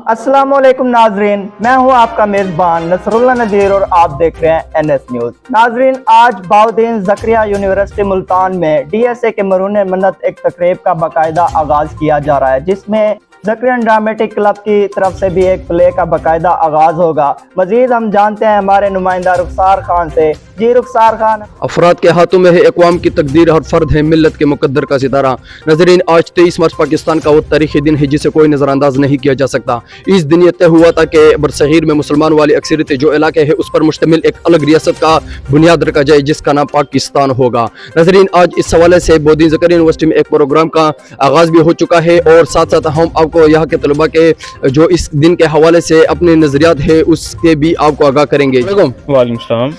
अस्सलाम वालेकुम नाजरीन, मैं हूं आपका मेज़बान नसरुल्लाह नज़ीर और आप देख रहे हैं NS न्यूज़। नाजरीन, आज बाउद्दीन ज़करिया यूनिवर्सिटी मुल्तान में DSA के मरून मन्नत एक तकरीब का बाकायदा आगाज़ किया जा रहा है, जिसमें ज़करियन ड्रामेटिक क्लब की तरफ से भी एक प्ले का बाकायदा आगाज़ होगा। मज़ीद हम जानते हैं हमारे नुमाइंदा रुखसार खान से। जी रुखसार खान। अफराद के हाथों में है अक़वाम की तकदीर, हर फर्द है मिल्लत के मुकद्दर का सितारा। नज़रीन, आज 23 मार्च पाकिस्तान का वो तारीख़ी दिन है जिसे कोई नज़रअंदाज नहीं किया जा सकता। इस दिन ये तय हुआ था कि बरसग़ीर में मुसलमान वाली अक्सरियत जो इलाके है उस पर मुश्तमिल एक अलग रियासत का बुनियाद रखा जाए जिसका नाम पाकिस्तान होगा। नज़रीन, आज इस हवाले से बाउद्दीन ज़करिया यूनिवर्सिटी में एक प्रोग्राम का आगाज़ भी हो चुका है और साथ साथ हम आपको यहाँ के तलबा के जो इस दिन के हवाले से अपने नज़रियात है उसके भी आपको आगाह करेंगे। वालेकुम सलाम।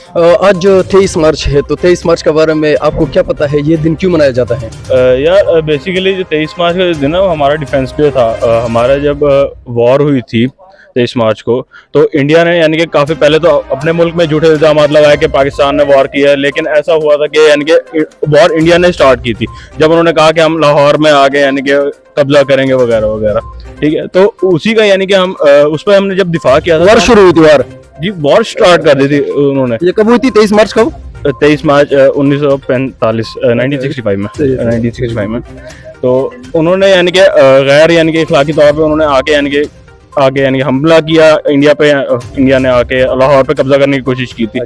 आज 23 मार्च है, तो 23 मार्च के बारे में आपको क्या पता है, ये दिन क्यों मनाया जाता है? यार बेसिकली जो 23 मार्च का जो दिन है वो हमारा डिफेंस डे था। हमारा जब वॉर हुई थी 23 मार्च को, तो इंडिया ने यानी कि काफ़ी पहले तो अपने मुल्क में झूठे इल्ज़ाम लगाए कि पाकिस्तान ने वॉर किया है, लेकिन ऐसा हुआ था कि यानी कि वॉर इंडिया ने स्टार्ट की थी जब उन्होंने कहा कि हम लाहौर में आगे यानी कि कब्जा करेंगे वगैरह वगैरह। ठीक है, तो उसी का यानी कि हम उस पर हमने जब दिफा किया था। वॉर शुरू हुई थी, वॉर स्टार्ट कर दी थी उन्होंने। ये कब हुई थी? 23 मार्च कब? 23 मार्च 1965 में। तो उन्होंने यानी कि गैर यानी कि इखलाकी तौर पे उन्होंने आगे यानी कि हमला किया इंडिया पे। इंडिया ने आके लाहौर पे कब्जा करने की कोशिश की थी,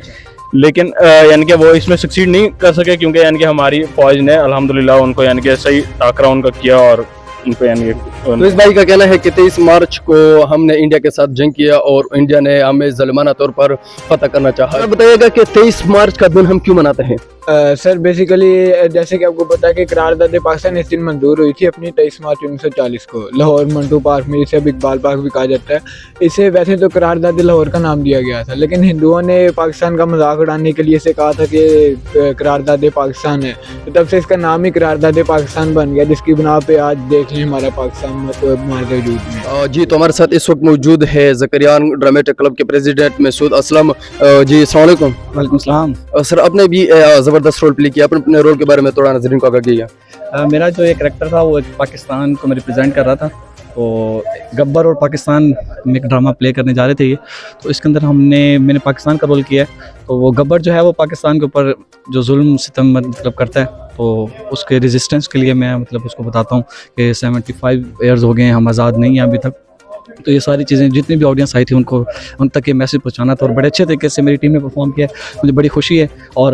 लेकिन यानी कि वो इसमें सक्सीड नहीं कर सके क्योंकि यानी कि हमारी फौज ने अल्हम्दुलिल्लाह उनको यानी कि सही टाकरा उनका किया और उन पे यानी तो इस भाई का कहना है कि 23 मार्च को हमने इंडिया के साथ जंग किया और इंडिया ने हमें ज़ालिमाना तौर पर फतह करना चाहा। बताइएगा कि 23 मार्च का दिन हम क्यों मनाते हैं? सर बेसिकली जैसे कि आपको पता है कि करारदाद पाकिस्तान इस दिन मंजूर हुई थी अपनी 23 मार्च 1940 को लाहौर मंटू पार्क में, जिसे अब इकबाल पार्क भी कहा जाता है। इसे वैसे तो करारदाद लाहौर का नाम दिया गया था, लेकिन हिंदुओं ने पाकिस्तान का मजाक उड़ाने के लिए इसे कहा था कि करारदाद पाकिस्तान है, तो तब से इसका नाम ही करारदाद पाकिस्तान बन गया, जिसकी बिना पे आज देख लें हमारा पाकिस्तान हमारे वजूद में। जी, तो हमारे साथ इस वक्त मौजूद है ज़करियान ड्रामेटिक क्लब के प्रेसिडेंट मसूद असलम। जी अस्सलाम वालेकुम। वालेकुम सलाम। सर, आपने भी ज़बरदस्त रोल प्ले किया, अपने रोल के बारे में थोड़ा नाज़रीन को आगाह किया। मेरा जो एक कैरेक्टर था वो पाकिस्तान को मैं रिप्रेजेंट कर रहा था। तो गब्बर और पाकिस्तान में एक ड्रामा प्ले करने जा रहे थे ये, तो इसके अंदर मैंने पाकिस्तान का रोल किया है। तो वो गब्बर जो है वो पाकिस्तान के ऊपर जो जुल्म सितम मतलब करता है, तो उसके रेजिस्टेंस के लिए मैं मतलब उसको बताता हूँ कि 75 ईयर्स हो गए हैं, हम आज़ाद नहीं हैं अभी तक। तो ये सारी चीज़ें जितनी भी ऑडियंस आई थी उनको उन तक ये मैसेज पहुंचाना था और बड़े अच्छे तरीके से मेरी टीम ने परफॉर्म किया। मुझे बड़ी खुशी है और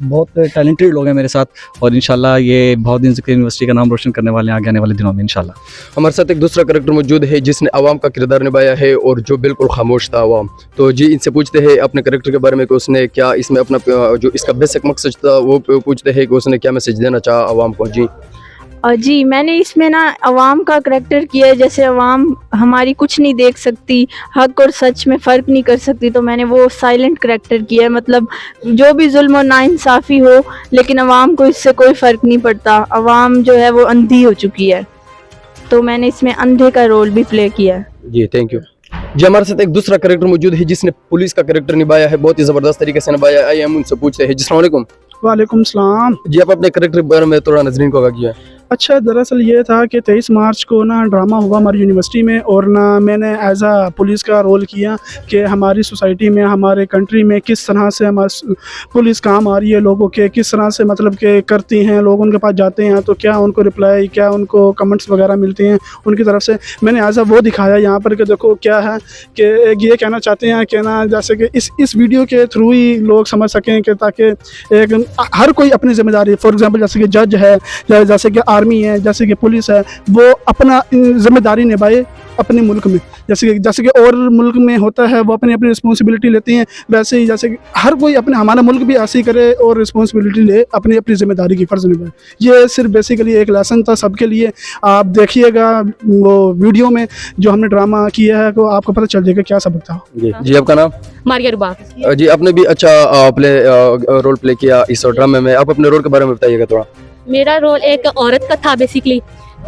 बहुत टैलेंटेड लोग हैं मेरे साथ, और इंशाल्लाह ये बाउद्दीन ज़करिया यूनिवर्सिटी का नाम रोशन करने वाले हैं आगे आने वाले दिनों में इंशाल्लाह। हमारे साथ एक दूसरा कैरेक्टर मौजूद है जिसने आवाम का किरदार निभाया है और जो बिल्कुल खामोश था आवाम। तो जी, इनसे पूछते हैं अपने कैरेक्टर के बारे में कि उसने क्या इसमें अपना जो इसका बेसिक मकसद था वो पूछते हैं कि उसने क्या मैसेज देना चाहा आवाम को। जी, मैंने इसमें ना अवाम का करैक्टर किया है। जैसे अवाम हमारी कुछ नहीं देख सकती, हक और सच में फ़र्क नहीं कर सकती, तो मैंने वो साइलेंट करैक्टर किया है। मतलब जो भी जुल्म और नाइंसाफ़ी हो, लेकिन अवाम को इससे कोई फ़र्क नहीं पड़ता। अवाम जो है वो अंधी हो चुकी है, तो मैंने इसमें अंधे का रोल भी प्ले किया है। जी, थैंक यू। जी, हमारे साथ एक दूसरा कैरेक्टर मौजूद है जिसने पुलिस का कैरेक्टर निभाया है, बहुत ही ज़बरदस्त तरीके से निभाया। आइए हम उनसे पूछते हैं। जी अस्सलाम वालेकुम। वालेकुम सलाम। जी, आप अपने कैरेक्टर के बारे में थोड़ा नाज़रीन को आगाह किया। अच्छा, दरअसल ये था कि 23 मार्च को ना ड्रामा हुआ हमारी यूनिवर्सिटी में, और ना मैंने एज आ पुलिस का रोल किया कि हमारी सोसाइटी में, हमारे कंट्री में किस तरह से हमारी पुलिस काम आ रही है लोगों के, किस तरह से मतलब कि करती हैं। लोग उनके पास जाते हैं तो क्या उनको रिप्लाई, क्या उनको कमेंट्स वगैरह मिलते हैं उनकी तरफ से। मैंने एज आ वो दिखाया यहाँ पर कि देखो क्या है कि ये कहना चाहते हैं कि ना, जैसे कि इस वीडियो के थ्रू ही लोग समझ सकें कि ताकि एक हर कोई अपनी ज़िम्मेदारी, फॉर एग्ज़ाम्पल जैसे कि जज है, जैसे कि आर्मी है, जैसे कि पुलिस है, वो अपना जिम्मेदारी निभाए अपने मुल्क में। जैसे कि और मुल्क में होता है वो अपनी अपनी रिस्पॉन्सिबिलिटी लेती हैं, वैसे ही जैसे कि हर कोई अपने, हमारा मुल्क भी ऐसे ही करे और रिस्पॉन्सिबिलिटी ले, अपनी अपनी जिम्मेदारी की फ़र्ज़ निभाए। ये सिर्फ बेसिकली एक लेसन था सबके लिए। आप देखिएगा वो वीडियो में जो हमने ड्रामा किया है, तो आपको पता चल जाएगा क्या सबक था। जी, आपका नाम? मारिया रुबा। जी, आपने भी अच्छा रोल प्ले किया इस ड्रामे में। आप अपने रोल के बारे में बताइएगा थोड़ा। मेरा रोल एक औरत का था बेसिकली,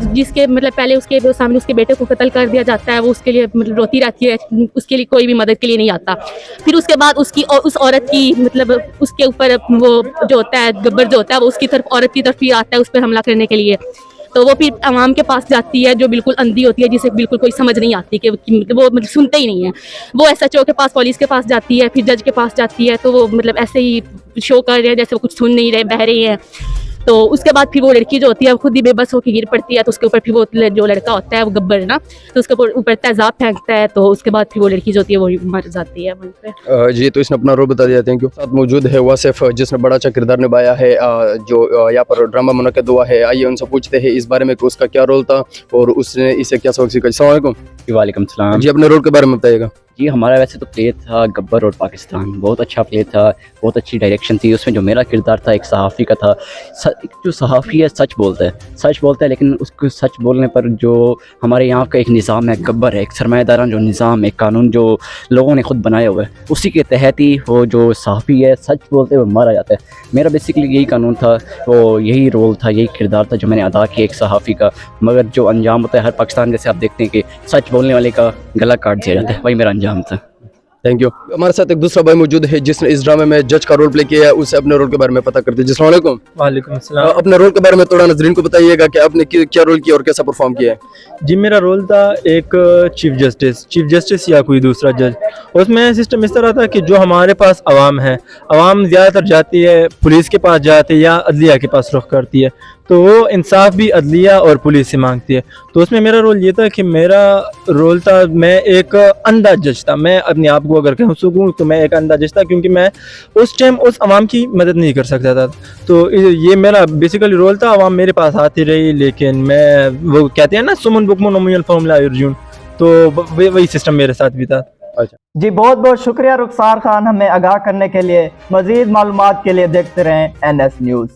जिसके मतलब पहले उसके सामने उसके बेटे को कत्ल कर दिया जाता है, वो उसके लिए मतलब रोती रहती है, उसके लिए कोई भी मदद के लिए नहीं आता। फिर उसके बाद उसकी और उस औरत की मतलब उसके ऊपर वो जो होता है गब्बर जो होता है वो उसकी तरफ औरत की तरफ ही आता है उस पर हमला करने के लिए। तो वो फिर आवाम के पास जाती है जो बिल्कुल अंधी होती है, जिसे बिल्कुल कोई समझ नहीं आती कि वो मतलब सुनते ही नहीं है। वो SHO के पास, पुलिस के पास जाती है, फिर जज के पास जाती है, तो वो मतलब ऐसे ही शो कर रहे हैं जैसे वो कुछ सुन नहीं रहे, बह रही हैं। तो उसके बाद फिर वो लड़की जो होती है वो खुद ही बेबस होकर गिर पड़ती है, तो उसके ऊपर फिर वो जो लड़का होता है वो गब्बर ना, तो उसके ऊपर तेजाब फेंकता है, तो उसके बाद फिर वो लड़की जो होती है वो मर जाती है वहीं पे। जी, तो इसने अपना रोल बता दिया। Thank you. साथ मौजूद है वासिफ, जिसने बड़ा अच्छा किरदार निभाया है, जो यहाँ पर ड्रामा मुनक़िद हुआ है। आइए उनसे पूछते हैं इस बारे में कि उसका क्या रोल था और उसने इसे क्या सबक सीखा। अस्सलाम वालेकुम। वालेकुम सलाम जी, अपने रोल के बारे में बताइएगा। जी, हमारा वैसे तो प्ले था गब्बर और पाकिस्तान, बहुत अच्छा प्ले था, बहुत अच्छी डायरेक्शन थी। उसमें जो मेरा किरदार था एक सहाफ़ी का था। जो सहाफ़ी है सच बोलता है, लेकिन उसको सच बोलने पर जो हमारे यहाँ का एक निज़ाम है, गब्बर है, एक सरमाएदाराना जो निज़ाम, एक कानून जो लोगों ने खुद बनाया हुआ है, उसी के तहत ही वो जो सहाफ़ी है सच बोलते हुए मारा जाता है। मेरा बेसिकली यही कानून था, वो यही रोल था, यही किरदार था जो मैंने अदा किया एक सहाफ़ी का। मगर जो अंजाम होता है हर पाकिस्तान जैसे आप देखते हैं कि सच बोलने वाले का गला काट दिया जाता है, वही मेरा अंजाम था। Thank you. हमारे साथ एक दूसरा भाई मौजूद है जिसने इस ड्रामे में जज का रोल प्ले किया है। उससे अपने रोल के बारे में पता करते हैं। अस्सलाम वालेकुम। वालेकुम सलाम। अपने रोल के बारे में थोड़ा नजरीन को बताइएगा कि आपने क्या रोल किया और कैसा परफॉर्म किया है। जी, मेरा रोल था एक चीफ जस्टिस या कोई दूसरा जज। उसमें सिस्टम इस तरह था कि जो हमारे पास अवाम है, अवाम ज़्यादातर जाती है पुलिस के पास जाती है या अदलिया के पास रुख करती है, तो वो इंसाफ भी अदलिया और पुलिस से मांगती है। तो उसमें मेरा रोल ये था कि मेरा रोल था, मैं एक अंधा जज था। मैं अपने आप को अगर कह सकूँ तो मैं एक अंधा जज था, क्योंकि मैं उस टाइम उस अवाम की मदद नहीं कर सकता था। तो ये मेरा बेसिकली रोल था। अवाम मेरे पास आती रही, लेकिन मैं, वो कहते हैं ना सुमन बुकमन उम्मील फॉर्मूला अर्जुन, तो वही सिस्टम मेरे साथ भी था। जी, बहुत बहुत शुक्रिया रुखसार खान हमें आगाह करने के लिए। मज़ीद मालूमात के लिए देखते रहें NS न्यूज़।